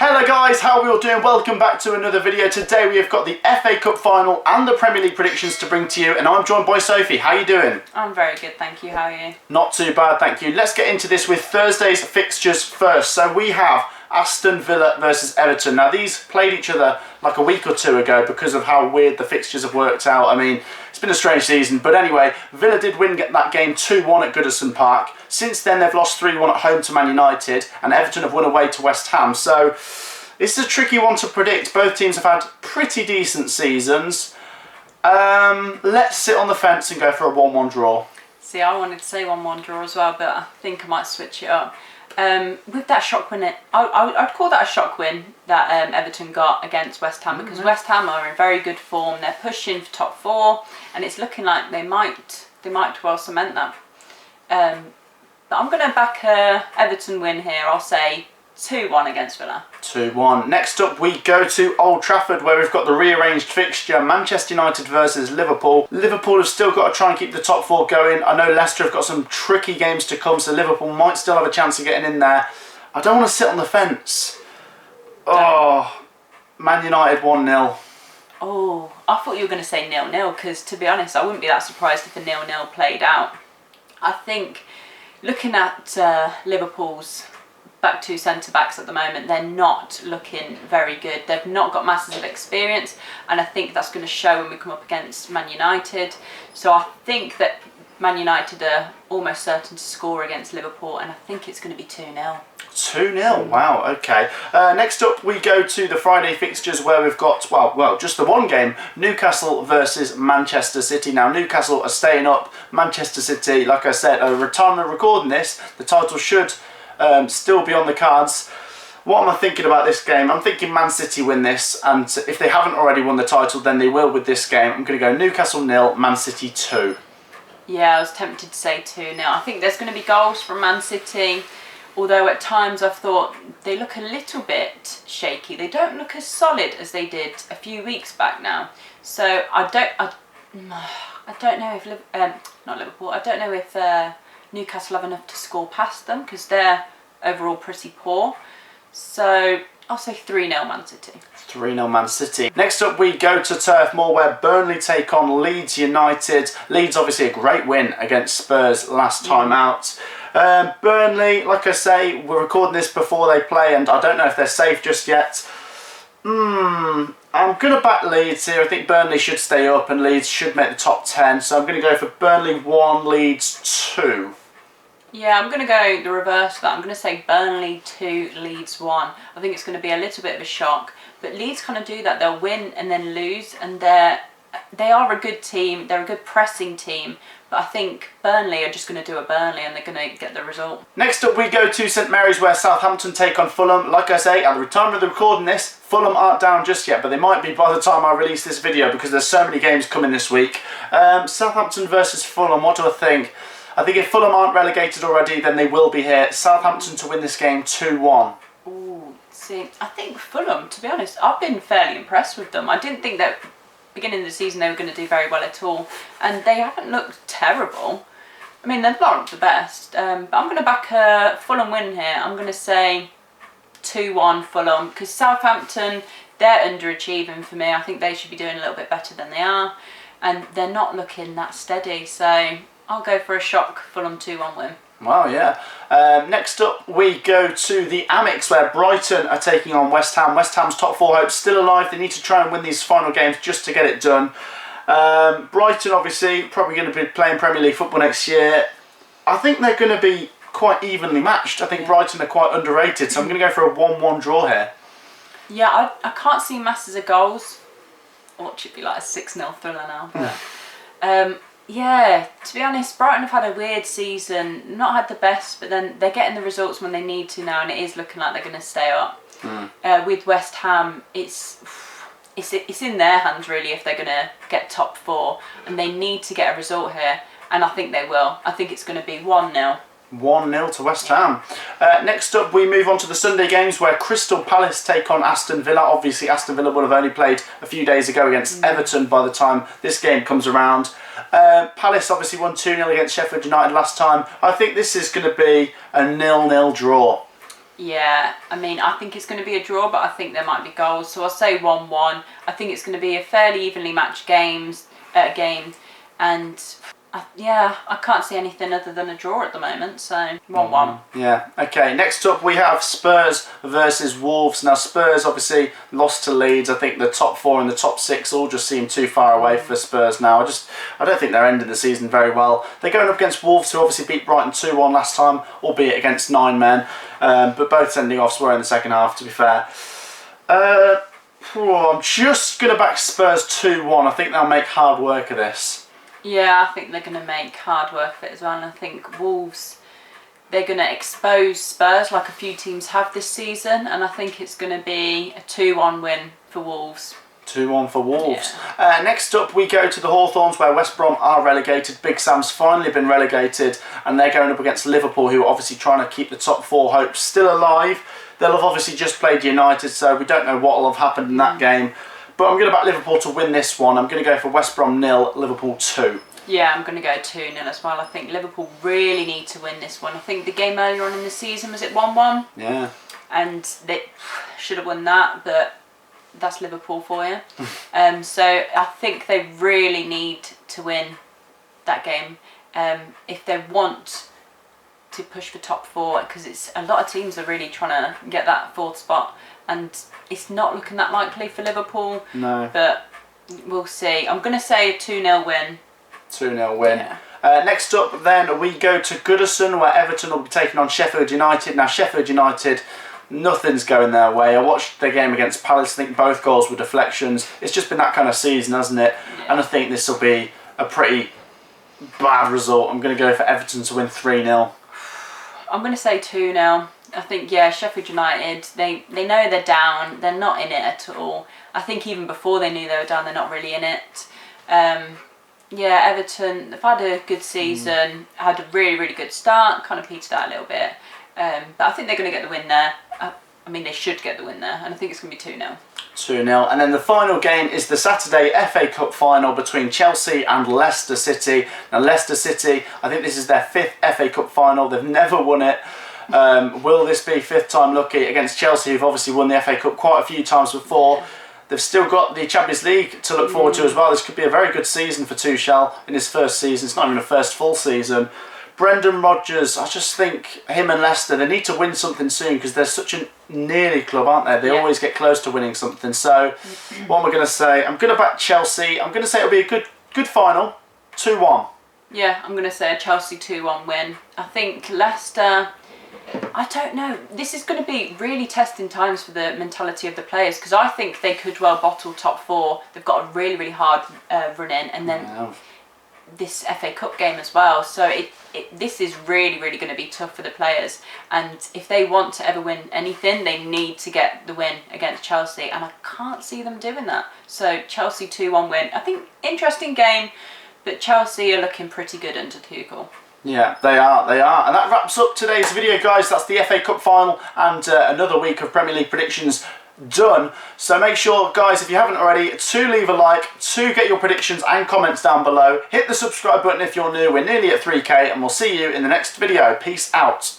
Hello guys, how are we all doing? Welcome back to another video. Today we have got the FA Cup final and the Premier League predictions to bring to you, and I'm joined by Sophie. How are you doing? I'm very good, thank you. How are you? Not too bad, thank you. Let's get into this with Thursday's fixtures first. So we have Aston Villa versus Everton. Now these played each other like a week or two ago because of how weird the fixtures have worked out. I mean, it's been a strange season, but anyway, Villa did win that game 2-1 at Goodison Park. Since then they've lost 3-1 at home to Man United, and Everton have won away to West Ham. So this is a tricky one to predict. Both teams have had pretty decent seasons. Let's sit on the fence and go for a 1-1 draw. See, I wanted to say 1-1 draw as well, but I think I might switch it up. With that shock win, I'd call that a shock win that Everton got against West Ham, because West Ham are in very good form. They're pushing for top 4, and it's looking like they might well cement that. But I'm going to back a Everton win here. I'll say 2-1 against Villa. 2-1. Next up we go to Old Trafford, where we've got the rearranged fixture, Manchester United versus Liverpool. Liverpool have still got to try and keep the top 4 going. I know Leicester have got some tricky games to come, so Liverpool might still have a chance of getting in there. I don't want to sit on the fence. Oh, Man United 1-0. Oh, I thought you were going to say 0-0, because to be honest, I wouldn't be that surprised if a 0-0 played out. I think, looking at Liverpool's back 2 centre-backs at the moment, they're not looking very good. They've not got masses of experience, and I think that's going to show when we come up against Man United. So I think that Man United are almost certain to score against Liverpool, and I think it's going to be 2-0. 2-0, wow, okay. Next up we go to the Friday fixtures, where we've got, well, just the one game, Newcastle versus Manchester City. Now Newcastle are staying up, Manchester City, like I said, at the time of recording this, the title should still be on the cards. What am I thinking about this game? I'm thinking Man City win this, and if they haven't already won the title, then they will with this game. I'm going to go Newcastle 0, Man City 2. Yeah, I was tempted to say 2-0. I think there's going to be goals from Man City, although at times I've thought they look a little bit shaky. They don't look as solid as they did a few weeks back now. So I don't know if not Liverpool. I don't know if Newcastle have enough to score past them, because they're overall pretty poor. So I'll say 3-0 Man City. 3-0 Man City. Next up we go to Turf Moor, where Burnley take on Leeds United. Leeds obviously a great win against Spurs last time out. Burnley, like I say, we're recording this before they play, and I don't know if they're safe just yet. I'm going to back Leeds here. I think Burnley should stay up and Leeds should make the top 10. So I'm going to go for Burnley 1, Leeds 2. Yeah, I'm going to go the reverse of that. I'm going to say Burnley 2, Leeds 1. I think it's going to be a little bit of a shock. But Leeds kind of do that. They'll win and then lose. And they are a good team. They're a good pressing team. But I think Burnley are just going to do a Burnley, and they're going to get the result. Next up we go to St Mary's, where Southampton take on Fulham. Like I say, at the time of the recording this, Fulham aren't down just yet, but they might be by the time I release this video, because there's so many games coming this week. Southampton versus Fulham, what do I think? I think if Fulham aren't relegated already, then they will be here. Southampton to win this game 2-1. Ooh, see, I think Fulham, to be honest, I've been fairly impressed with them. I didn't think that beginning of the season they were going to do very well at all, and they haven't looked terrible. I mean, they're not the best, but I'm going to back a Fulham win here. I'm going to say 2-1 Fulham, because Southampton, they're underachieving for me. I think they should be doing a little bit better than they are, and they're not looking that steady, so I'll go for a shock Fulham 2-1 win. Wow, yeah. Next up we go to the Amex, where Brighton are taking on West Ham. West Ham's top 4 hopes still alive. They need to try and win these final games just to get it done. Brighton obviously probably going to be playing Premier League football next year. I think they're going to be quite evenly matched. I think Brighton are quite underrated, so I'm going to go for a 1-1 draw here. Yeah, I can't see masses of goals. Watch it be like a 6-0 thriller now. But, yeah, to be honest, Brighton have had a weird season, not had the best, but then they're getting the results when they need to now, and it is looking like they're going to stay up. With West Ham, it's in their hands really if they're going to get top 4, and they need to get a result here, and I think they will. I think it's going to be 1-0. 1-0 to West Ham. Next up we move on to the Sunday games, where Crystal Palace take on Aston Villa. Obviously Aston Villa will have only played a few days ago against Everton by the time this game comes around. Palace obviously won 2-0 against Sheffield United last time. I think this is going to be a 0-0 draw. Yeah, I mean, I think it's going to be a draw, but I think there might be goals. So I'll say 1-1. I think it's going to be a fairly evenly matched game, and I can't see anything other than a draw at the moment. So 1-1. Yeah. Okay. Next up, we have Spurs versus Wolves. Now, Spurs obviously lost to Leeds. I think the top 4 and the top 6 all just seem too far away for Spurs now. I don't think they're ending the season very well. They're going up against Wolves, who obviously beat Brighton 2-1 last time, albeit against 9 men. But both sending offs were in the second half, to be fair. I'm just going to back Spurs 2-1. I think they'll make hard work of this. Yeah, I think they're going to make hard work of it as well. And I think Wolves, they're going to expose Spurs like a few teams have this season. And I think it's going to be a 2-1 win for Wolves. 2-1 for Wolves. Yeah. Next up, we go to the Hawthorns, where West Brom are relegated. Big Sam's finally been relegated, and they're going up against Liverpool, who are obviously trying to keep the top 4 hopes still alive. They'll have obviously just played United, so we don't know what will have happened in that game. But I'm going to back Liverpool to win this one. I'm going to go for West Brom 0, Liverpool 2. Yeah, I'm going to go 2-0 as well. I think Liverpool really need to win this one. I think the game earlier on in the season, was it 1-1? Yeah. And they should have won that, but that's Liverpool for you. So I think they really need to win that game if they want to push for top 4, because it's a lot of teams are really trying to get that 4th spot, and it's not looking that likely for Liverpool. No. But we'll see. I'm going to say a 2-0 win. 2-0 win. Yeah. Next up then, we go to Goodison, where Everton will be taking on Sheffield United. Now, Sheffield United, nothing's going their way. I watched their game against Palace. I think both goals were deflections. It's just been that kind of season, hasn't it? Yeah. And I think this will be a pretty bad result. I'm going to go for Everton to win 3-0. I'm going to say 2-0. I think, Sheffield United, they know they're down. They're not in it at all. I think even before they knew they were down, they're not really in it. Everton, they've had a good season, had a really, really good start, kind of petered out a little bit. But I think they're going to get the win there. I mean, they should get the win there, and I think it's going to be 2-0. 2-0. And then the final game is the Saturday FA Cup final between Chelsea and Leicester City. Now, Leicester City, I think this is their 5th FA Cup final. They've never won it. Will this be 5th time lucky against Chelsea, who've obviously won the FA Cup quite a few times before? They've still got the Champions League to look forward to as well. This could be a very good season for Tuchel in his first season. It's not even a first full season. Brendan Rodgers, I just think him and Leicester, they need to win something soon, because they're such a nearly club, aren't they? They always get close to winning something. So, what am I going to say? I'm going to back Chelsea. I'm going to say it'll be a good final. 2-1. Yeah, I'm going to say a Chelsea 2-1 win. I think Leicester, I don't know. This is going to be really testing times for the mentality of the players, because I think they could well bottle top 4. They've got a really, really hard run in, and then this FA Cup game as well. So this is really, really going to be tough for the players. And if they want to ever win anything, they need to get the win against Chelsea. And I can't see them doing that. So Chelsea 2-1 win. I think interesting game, but Chelsea are looking pretty good under Tuchel. Yeah, they are. And that wraps up today's video, guys. That's the FA Cup final and another week of Premier League predictions done. So make sure, guys, if you haven't already, to leave a like, to get your predictions and comments down below. Hit the subscribe button if you're new. We're nearly at 3K, and we'll see you in the next video. Peace out.